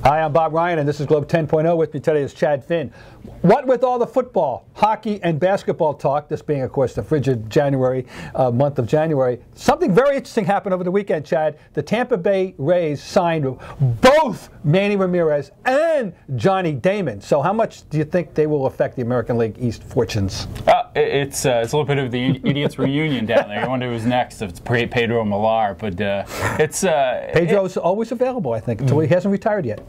Hi, I'm Bob Ryan, and this is Globe 10.0. With me today is Chad Finn. What with all the football, hockey, and basketball talk, this being, of course, the frigid January, month of January, something very interesting happened over the weekend, Chad. The Tampa Bay Rays signed both Manny Ramirez and Johnny Damon. So how much do you think they will affect the American League East fortunes? It's a little bit of the idiots reunion down there. You wonder who's next, if it's Pedro Millar, but it's... Pedro's always available, I think, until he hasn't retired yet.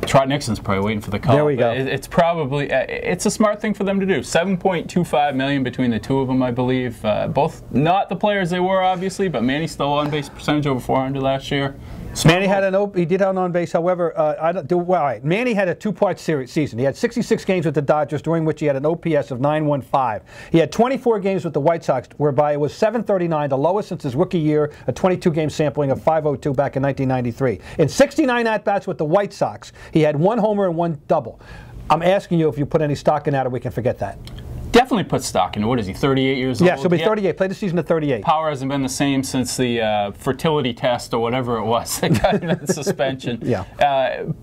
Trot Nixon's probably waiting for the call. There we go. It's probably it's a smart thing for them to do. $7.25 million between the two of them, I believe. Both not the players they were, obviously, but Manny still on base percentage over 400 last year. Manny had he did have an on base. However, Manny had a two-part season. He had 66 games with the Dodgers, during which he had an OPS of 915. He had 24 games with the White Sox, whereby it was 739, the lowest since his rookie year, a 22-game sampling of 502 back in 1993. In 69 at-bats with the White Sox, he had one homer and one double. I'm asking you if you put any stock in that, or we can forget that. Definitely put stock into. What is he, 38 years old? Yes, he'll be 38. Played the season at 38. Power hasn't been the same since the fertility test or whatever it was that got him that suspension. Yeah.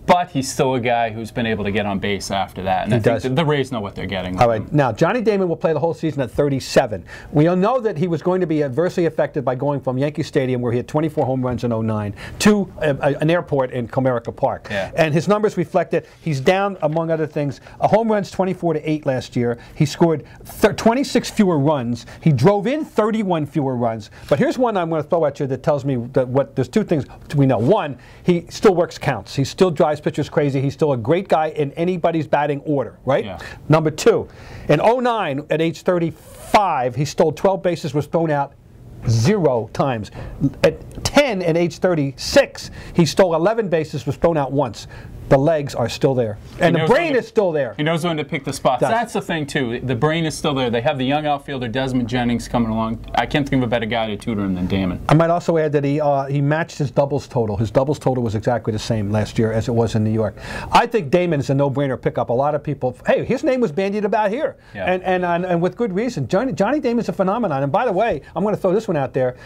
But he's still a guy who's been able to get on base after that. And I think the Rays know what they're getting. All right. Now, Johnny Damon will play the whole season at 37. We all know that he was going to be adversely affected by going from Yankee Stadium, where he had 24 home runs in 09, to an airport in Comerica Park. Yeah. And his numbers reflect that he's down, among other things, home runs 24-8 last year. He scored 26 fewer runs. He drove in 31 fewer runs. But here's one I'm going to throw at you that tells me that there's two things we know. One, he still works counts. He still drives pitchers crazy. He's still a great guy in anybody's batting order, right? Yeah. Number two, in 09, at age 35, he stole 12 bases, was thrown out 0 times. At 10 and age 36, he stole 11 bases, was thrown out once. The legs are still there. And the brain is still there. He knows when to pick the spots. That's the thing, too. The brain is still there. They have the young outfielder, Desmond Jennings, coming along. I can't think of a better guy to tutor him than Damon. I might also add that he matched his doubles total. His doubles total was exactly the same last year as it was in New York. I think Damon is a no-brainer pickup. A lot of people, hey, his name was bandied about here. Yeah. And with good reason. Johnny Damon's a phenomenon. And by the way, I'm going to throw this one out there.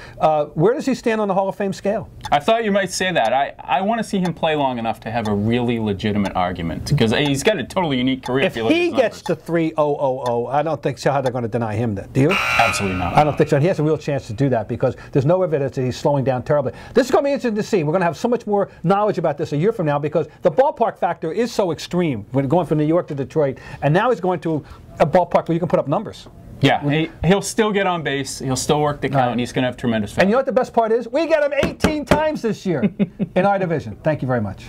Where does he stand on the Hall of Fame scale? I thought you might say that. I want to see him play long enough to have a really legitimate argument, because he's got a totally unique career. If he gets to 3.000, I don't think so how they're going to deny him that. Do you? Absolutely not. I don't think so. And he has a real chance to do that, because there's no evidence that he's slowing down terribly. This is going to be interesting to see. We're going to have so much more knowledge about this a year from now, because the ballpark factor is so extreme when going from New York to Detroit, and now he's going to a ballpark where you can put up numbers. Yeah, he'll still get on base. He'll still work the count, and he's going to have tremendous value. And you know what the best part is? We got him 18 times this year in our division. Thank you very much.